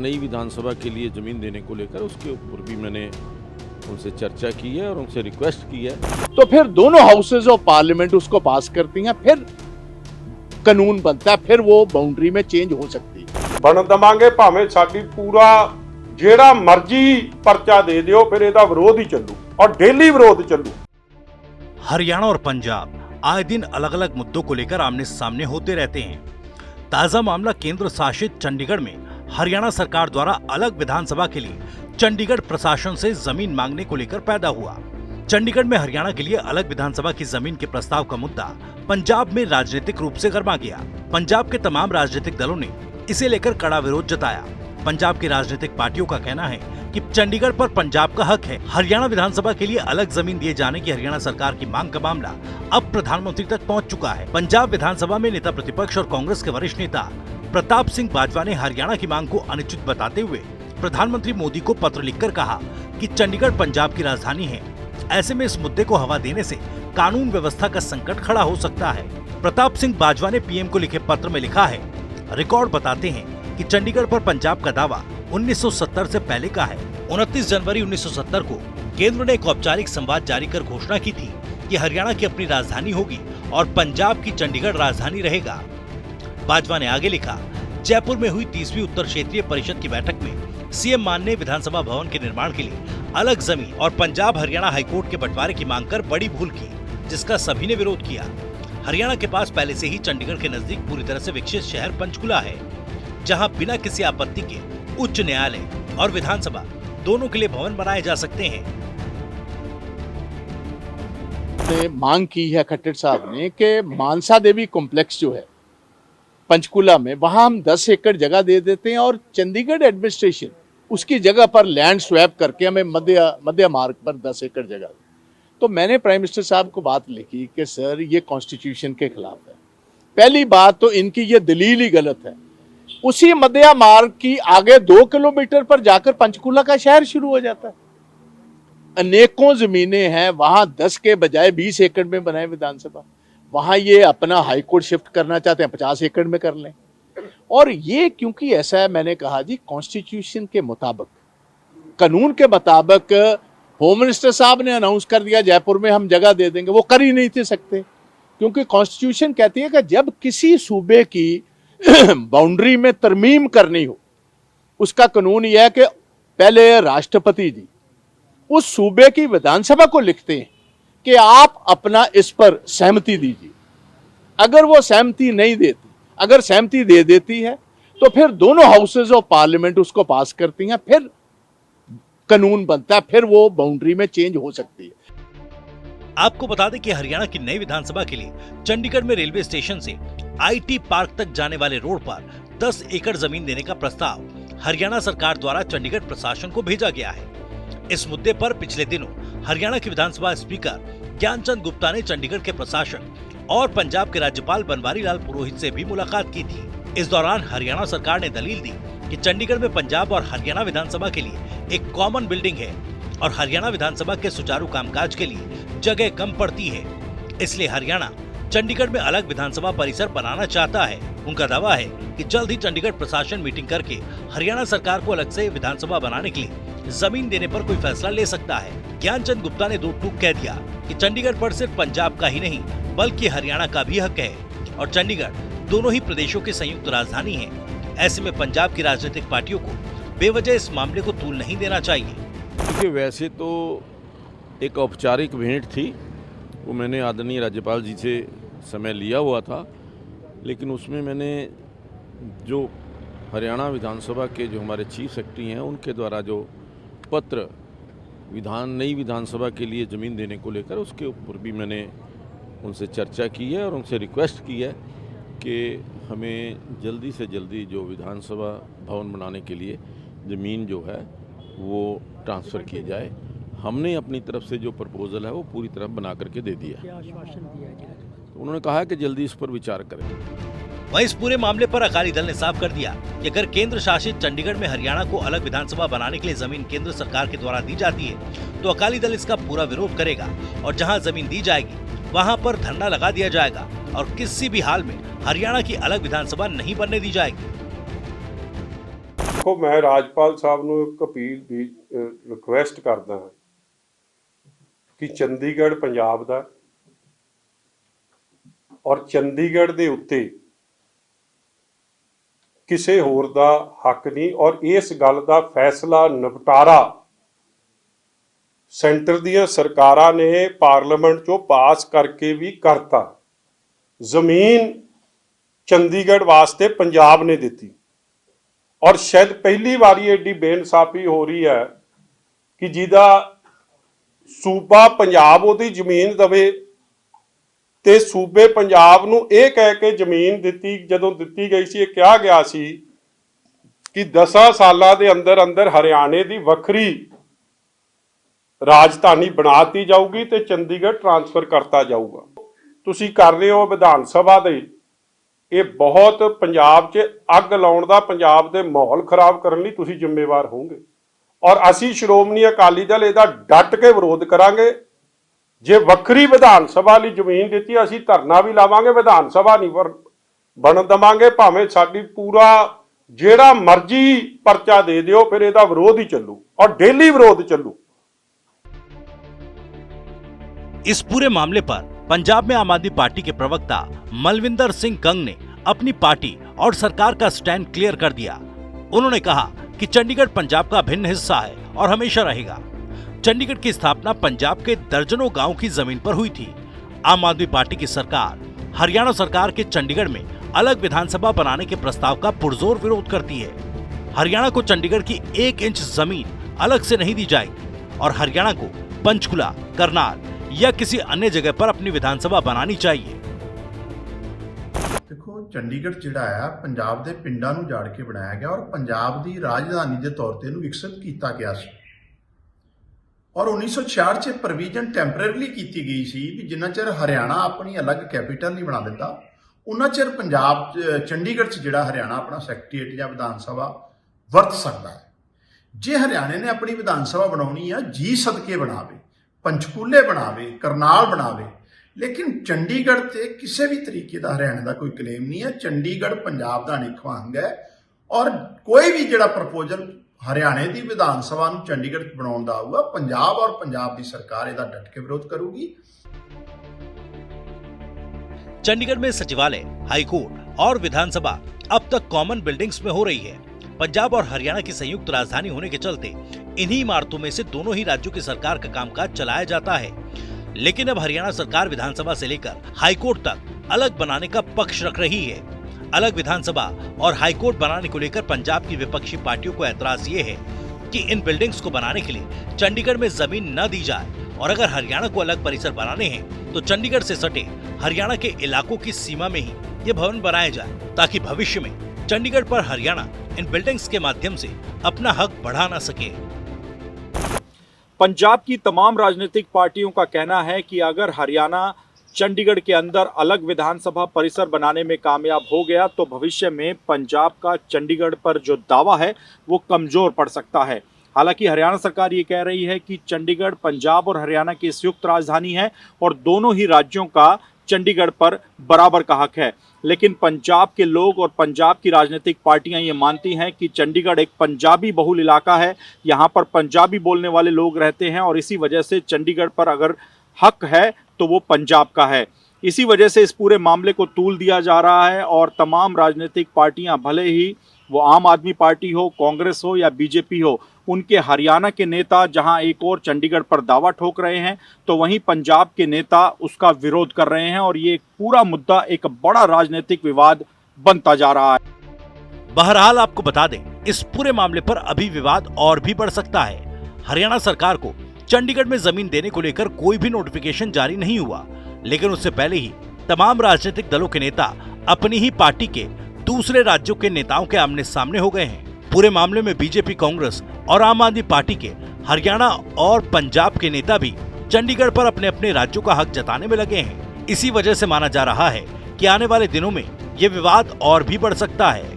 नई विधानसभा के लिए ज़मीन देने को लेकर उसके ऊपर भी मैंने उनसे चर्चा की है और उनसे रिक्वेस्ट की है। तो फिर दोनों हाउसेज ऑफ पार्लियामेंट उसको पास करती हैं, फिर कानून बनता है, फिर वो बाउंड्री में चेंज हो सकती है। बन दवांगे भावें साडी पूरा जेड़ा मर्जी परचा दे दियो, फिर ਇਹਦਾ विरोध ही चलू और डेली विरोध चलू। हरियाणा और पंजाब आए दिन अलग अलग मुद्दों को लेकर आमने सामने होते रहते हैं। ताजा मामला केंद्र शासित चंडीगढ़ में हरियाणा सरकार द्वारा अलग विधानसभा के लिए चंडीगढ़ प्रशासन से जमीन मांगने को लेकर पैदा हुआ। चंडीगढ़ में हरियाणा के लिए अलग विधानसभा की जमीन के प्रस्ताव का मुद्दा पंजाब में राजनीतिक रूप से गर्मा गया। पंजाब के तमाम राजनीतिक दलों ने इसे लेकर कड़ा विरोध जताया। पंजाब की राजनीतिक पार्टियों का कहना है कि चंडीगढ़ पर पंजाब का हक है। हरियाणा विधानसभा के लिए अलग जमीन दिए जाने की हरियाणा सरकार की मांग का मामला अब प्रधानमंत्री तक पहुंच चुका है। पंजाब विधानसभा में नेता प्रतिपक्ष और कांग्रेस के वरिष्ठ नेता प्रताप सिंह बाजवा ने हरियाणा की मांग को अनुचित बताते हुए प्रधानमंत्री मोदी को पत्र लिखकर कहा कि चंडीगढ़ पंजाब की राजधानी है, ऐसे में इस मुद्दे को हवा देने से कानून व्यवस्था का संकट खड़ा हो सकता है। प्रताप सिंह बाजवा ने पीएम को लिखे पत्र में लिखा है, रिकॉर्ड बताते हैं कि चंडीगढ़ पर पंजाब का दावा 1970 से पहले का है। 29 जनवरी 1970 को केंद्र ने एक औपचारिक संवाद जारी कर घोषणा की थी कि हरियाणा की अपनी राजधानी होगी और पंजाब की चंडीगढ़ राजधानी रहेगा। बाजवा ने आगे लिखा, जयपुर में हुई 30वीं उत्तर क्षेत्रीय परिषद की बैठक में सीएम मान ने विधानसभा भवन के निर्माण के लिए अलग जमीन और पंजाब हरियाणा हाईकोर्ट के बंटवारे की मांग कर बड़ी भूल की, जिसका सभी ने विरोध किया। हरियाणा के पास पहले से ही चंडीगढ़ के नजदीक पूरी तरह से विकसित शहर पंचकुला है, जहां बिना किसी आपत्ति के उच्च न्यायालय और विधानसभा दोनों के लिए भवन बनाए जा सकते हैं। मांग की है खट्टर साहब ने कि मानसा देवी कॉम्प्लेक्स जो है पंचकुला में, वहां हम 10 एकड़ जगह दे देते हैं और चंडीगढ़ एडमिनिस्ट्रेशन उसकी जगह पर लैंड स्वैप करके हमें मध्य मार्ग पर 10 एकड़ जगह। तो मैंने प्राइम मिनिस्टर साहब को बात लिखी कि सर ये कॉन्स्टिट्यूशन के खिलाफ है। पहली बात तो इनकी ये दलील ही गलत है। उसी मध्य मार्ग की आगे 2 किलोमीटर पर जाकर पंचकुला का शहर शुरू हो जाता है। अनेकों जमीनें हैं, वहां 10 के बजाय 20 एकड़ में बनाए विधानसभा। वहां ये अपना हाईकोर्ट शिफ्ट करना चाहते हैं, 50 एकड़ में कर लें। और ये क्योंकि ऐसा है, मैंने कहा जी कॉन्स्टिट्यूशन के मुताबिक, कानून के मुताबिक होम मिनिस्टर साहब ने अनाउंस कर दिया जयपुर में हम जगह दे देंगे, वो कर ही नहीं थे सकते, क्योंकि कॉन्स्टिट्यूशन कहती है कि जब किसी सूबे की बाउंड्री में तरमीम करनी हो, उसका कानून यह है कि पहले राष्ट्रपति जी उस सूबे की विधानसभा को लिखते हैं कि आप अपना इस पर सहमति दीजिए। अगर वो सहमति नहीं देती, अगर सहमति दे देती है तो फिर दोनों हाउसेज ऑफ पार्लियामेंट उसको पास करती हैं, फिर कानून बनता है, फिर वो बाउंड्री में चेंज हो सकती है। आपको बता दें कि हरियाणा की नई विधानसभा के लिए चंडीगढ़ में रेलवे स्टेशन से आईटी पार्क तक जाने वाले रोड पर 10 एकड़ जमीन देने का प्रस्ताव हरियाणा सरकार द्वारा चंडीगढ़ प्रशासन को भेजा गया है। इस मुद्दे पर पिछले दिनों हरियाणा के विधानसभा स्पीकर ज्ञानचंद गुप्ता ने चंडीगढ़ के प्रशासन और पंजाब के राज्यपाल बनवारी लाल पुरोहित से भी मुलाकात की थी। इस दौरान हरियाणा सरकार ने दलील दी कि चंडीगढ़ में पंजाब और हरियाणा विधानसभा के लिए एक कॉमन बिल्डिंग है और हरियाणा विधानसभा के सुचारू कामकाज के लिए जगह कम पड़ती है, इसलिए हरियाणा चंडीगढ़ में अलग विधानसभा परिसर बनाना चाहता है। उनका दावा है कि जल्द ही चंडीगढ़ प्रशासन मीटिंग करके हरियाणा सरकार को अलग से विधानसभा बनाने के लिए जमीन देने पर कोई फैसला ले सकता है। ज्ञानचंद गुप्ता ने 2 टूक कह दिया कि चंडीगढ़ पर सिर्फ पंजाब का ही नहीं बल्कि हरियाणा का भी हक है और चंडीगढ़ दोनों ही प्रदेशों की संयुक्त राजधानी है। ऐसे में पंजाब की राजनीतिक पार्टियों को बेवजह इस मामले को तूल नहीं देना चाहिए। देखिए, वैसे तो एक औपचारिक भेंट थी, वो मैंने आदरणीय राज्यपाल जी से समय लिया हुआ था, लेकिन उसमें मैंने जो हरियाणा विधानसभा के जो हमारे चीफ सेक्रेटरी हैं उनके द्वारा जो पत्र नई विधानसभा के लिए ज़मीन देने को लेकर, उसके ऊपर भी मैंने उनसे चर्चा की है और उनसे रिक्वेस्ट की है कि हमें जल्दी से जल्दी जो विधानसभा भवन बनाने के लिए ज़मीन जो है वो ट्रांसफ़र की जाए। हमने अपनी तरफ से जो प्रपोज़ल है वो पूरी तरह बना करके दे दिया। क्या आश्वासन दिया गया? तो उन्होंने कहा कि जल्दी इस पर विचार करें। वहीं इस पूरे मामले पर अकाली दल ने साफ कर दिया कि अगर केंद्र शासित चंडीगढ़ में हरियाणा को अलग विधानसभा बनाने के लिए जमीन केंद्र सरकार के द्वारा दी जाती है तो अकाली दल इसका पूरा विरोध करेगा और जहां जमीन दी जाएगी वहां पर धरना लगा दिया जाएगा और किसी भी हाल में हरियाणा की अलग विधानसभा नहीं बनने दी जाएगी। ਦੇਖੋ ਮੈਂ ਰਾਜਪਾਲ ਸਾਹਿਬ ਨੂੰ ਇੱਕ ਅਪੀਲ ਦੀ ਰਿਕੁਐਸਟ ਕਰਦਾ ਹਾਂ ਕਿ ਚੰਡੀਗੜ੍ਹ ਪੰਜਾਬ ਦਾ ਔਰ ਚੰਡੀਗੜ੍ਹ ਦੇ ਉੱਤੇ ਕਿਸੇ ਹੋਰ ਦਾ ਹੱਕ ਨਹੀਂ ਔਰ ਇਸ ਗੱਲ ਦਾ ਫੈਸਲਾ ਨਿਪਟਾਰਾ ਸੈਂਟਰ ਦੀਆਂ ਸਰਕਾਰਾਂ ਨੇ ਪਾਰਲੀਮੈਂਟ 'ਚੋਂ ਪਾਸ ਕਰਕੇ ਵੀ ਕਰਤਾ। ਜ਼ਮੀਨ ਚੰਡੀਗੜ੍ਹ ਵਾਸਤੇ ਪੰਜਾਬ ਨੇ ਦਿੱਤੀ ਔਰ ਸ਼ਾਇਦ ਪਹਿਲੀ ਵਾਰੀ ਐਡੀ ਬੇਇਨਸਾਫੀ ਹੋ ਰਹੀ ਹੈ ਕਿ ਜਿਹਦਾ ਸੂਬਾ ਪੰਜਾਬ ਉਹਦੀ ਜ਼ਮੀਨ ਦਵੇ ਤੇ ਸੂਬੇ ਪੰਜਾਬ ਨੂੰ ਇਹ ਕਹਿ ਕੇ ਜ਼ਮੀਨ ਦਿੱਤੀ, ਜਦੋਂ ਦਿੱਤੀ ਗਈ ਸੀ ਇਹ ਕਿਹਾ ਗਿਆ ਸੀ ਕਿ 10 ਸਾਲਾਂ ਦੇ ਅੰਦਰ ਅੰਦਰ ਹਰਿਆਣੇ ਦੀ ਵੱਖਰੀ ਰਾਜਧਾਨੀ ਬਣਾਤੀ ਜਾਊਗੀ ਤੇ ਚੰਡੀਗੜ੍ਹ ਟ੍ਰਾਂਸਫਰ ਕਰਤਾ ਜਾਊਗਾ। ਤੁਸੀਂ ਕਰ ਰਹੇ ਹੋ ਵਿਧਾਨ ਸਭਾ ਦੇ, ਇਹ ਬਹੁਤ ਪੰਜਾਬ 'ਚ ਅੱਗ ਲਾਉਣ ਦਾ, ਪੰਜਾਬ ਦੇ ਮਾਹੌਲ ਖਰਾਬ ਕਰਨ ਲਈ ਤੁਸੀਂ ਜ਼ਿੰਮੇਵਾਰ ਹੋਵੋਗੇ ਔਰ ਅਸੀਂ ਸ਼੍ਰੋਮਣੀ ਅਕਾਲੀ ਦਲ ਇਹਦਾ ਡਟ ਕੇ ਵਿਰੋਧ ਕਰਾਂਗੇ। ਜੇ ਵੱਖਰੀ ਵਿਧਾਨ ਸਭਾ ਲਈ ਜ਼ਮੀਨ ਦਿੱਤੀ ਅਸੀਂ ਧਰਨਾ ਵੀ ਲਾਵਾਂਗੇ, ਵਿਧਾਨ ਸਭਾ ਨਹੀਂ ਬਣਨ ਦੇਵਾਂਗੇ, ਭਾਵੇਂ ਸਾਡੀ ਪੂਰਾ ਜਿਹੜਾ ਮਰਜ਼ੀ ਪਰਚਾ ਦੇ ਦਿਓ, ਫਿਰ ਇਹਦਾ ਵਿਰੋਧ ਹੀ ਚੱਲੂ ਔਰ ਡੇਲੀ ਵਿਰੋਧ ਚੱਲੂ। इस पूरे मामले पर पंजाब में आम आदमी पार्टी के प्रवक्ता मलविंदर सिंह कंग ने अपनी पार्टी और सरकार का स्टैंड क्लियर कर दिया। उन्होंने कहा कि चंडीगढ़ पंजाब का अभिन्न हिस्सा है और हमेशा रहेगा। चंडीगढ़ की स्थापना पंजाब के दर्जनों गांव की जमीन पर हुई थी। आम आदमी पार्टी की सरकार हरियाणा सरकार के चंडीगढ़ में अलग विधानसभा बनाने के प्रस्ताव का पुरजोर विरोध करती है। हरियाणा को चंडीगढ़ की 1 इंच जमीन अलग से नहीं दी जाएगी और हरियाणा को पंचकुला, करनाल या किसी अन्य जगह पर अपनी विधानसभा बनानी चाहिए। देखो चंडीगढ़ जिहड़ा है पंजाब के पिंडां नूं जाड़ के बनाया गया और पंजाब की राजधानी के तौर पर इहनूं विकसित किया गया सी और 1966 च प्रोविजन टैंपरेरली की गई सी भी जिन्ना चिर हरियाणा अपनी अलग कैपीटल नहीं बना दिता उन्ना चिर पंजाब चंडीगढ़ च जिहड़ा हरियाणा अपना सैकटरीएट या विधान सभा वरत सकता है। जे हरियाणे ने अपनी विधान सभा बनाउणी है जी सदके बनावे, पंचकूले बनावे, करनाल बनावे, लेकिन चंडीगढ़ ते किसी भी तरीके का हरियाणा का कोई क्लेम नहीं है। चंडीगढ़ पंजाब का अनिखवा अंग है और कोई भी जिहड़ा प्रपोजल हरियाणे की विधान सभा नूं चंडीगढ़ बनाउण दा आऊगा, पंजाब और पंजाब की सरकार इहदा डट के विरोध करूगी। चंडीगढ़ में सचिवालय, हाईकोर्ट और विधानसभा अब तक कॉमन बिल्डिंग्स में हो रही है। पंजाब और हरियाणा की संयुक्त राजधानी होने के चलते इन्हीं इमारतों में से दोनों ही राज्यों की सरकार का कामकाज चलाया जाता है। लेकिन अब हरियाणा सरकार विधानसभा से लेकर हाईकोर्ट तक अलग बनाने का पक्ष रख रही है। अलग विधानसभा और हाईकोर्ट बनाने को लेकर पंजाब की विपक्षी पार्टियों को ऐतराज ये है कि इन बिल्डिंग्स को बनाने के लिए चंडीगढ़ में जमीन न दी जाए और अगर हरियाणा को अलग परिसर बनाने हैं तो चंडीगढ़ से सटे हरियाणा के इलाकों की सीमा में ही ये भवन बनाए जाए ताकि भविष्य में चंडीगढ़ पर हरियाणा इन बिल्डिंग्स के माध्यम से अपना हक बढ़ा ना सके। पंजाब की तमाम राजनीतिक पार्टियों का कहना है कि अगर हरियाणा चंडीगढ़ के अंदर अलग विधानसभा परिसर बनाने में कामयाब हो गया तो भविष्य में पंजाब का चंडीगढ़ पर जो दावा है वो कमजोर पड़ सकता है। हालांकि हरियाणा सरकार ये कह रही है कि चंडीगढ़ पंजाब और हरियाणा की संयुक्त राजधानी है और दोनों ही राज्यों का चंडीगढ़ पर बराबर का हक है। लेकिन पंजाब के लोग और पंजाब की राजनीतिक पार्टियां ये मानती हैं कि चंडीगढ़ एक पंजाबी बहुल इलाका है, यहाँ पर पंजाबी बोलने वाले लोग रहते हैं और इसी वजह से चंडीगढ़ पर अगर हक है तो वो पंजाब का है। इसी वजह से इस पूरे मामले को तूल दिया जा रहा है और तमाम राजनीतिक पार्टियां, भले ही वो आम आदमी पार्टी हो, कांग्रेस हो या बीजेपी हो, उनके हरियाणा के नेता जहां एक और चंडीगढ़ पर दावा ठोक रहे हैं तो वहीं पंजाब के नेता उसका विरोध कर रहे हैं और ये पूरा मुद्दा एक बड़ा राजनीतिक विवाद बनता जा रहा है। बहरहाल आपको बता दें, इस पूरे मामले पर अभी विवाद और भी बढ़ सकता है। हरियाणा सरकार को चंडीगढ़ में जमीन देने को लेकर कोई भी नोटिफिकेशन जारी नहीं हुआ, लेकिन उससे पहले ही तमाम राजनीतिक दलों के नेता अपनी ही पार्टी के दूसरे राज्यों के नेताओं के आमने सामने हो गए हैं। पूरे मामले में बीजेपी, कांग्रेस और आम आदमी पार्टी के हरियाणा और पंजाब के नेता भी चंडीगढ़ पर अपने अपने राज्यों का हक जताने में लगे हैं। इसी वजह से माना जा रहा है कि आने वाले दिनों में ये विवाद और भी बढ़ सकता है।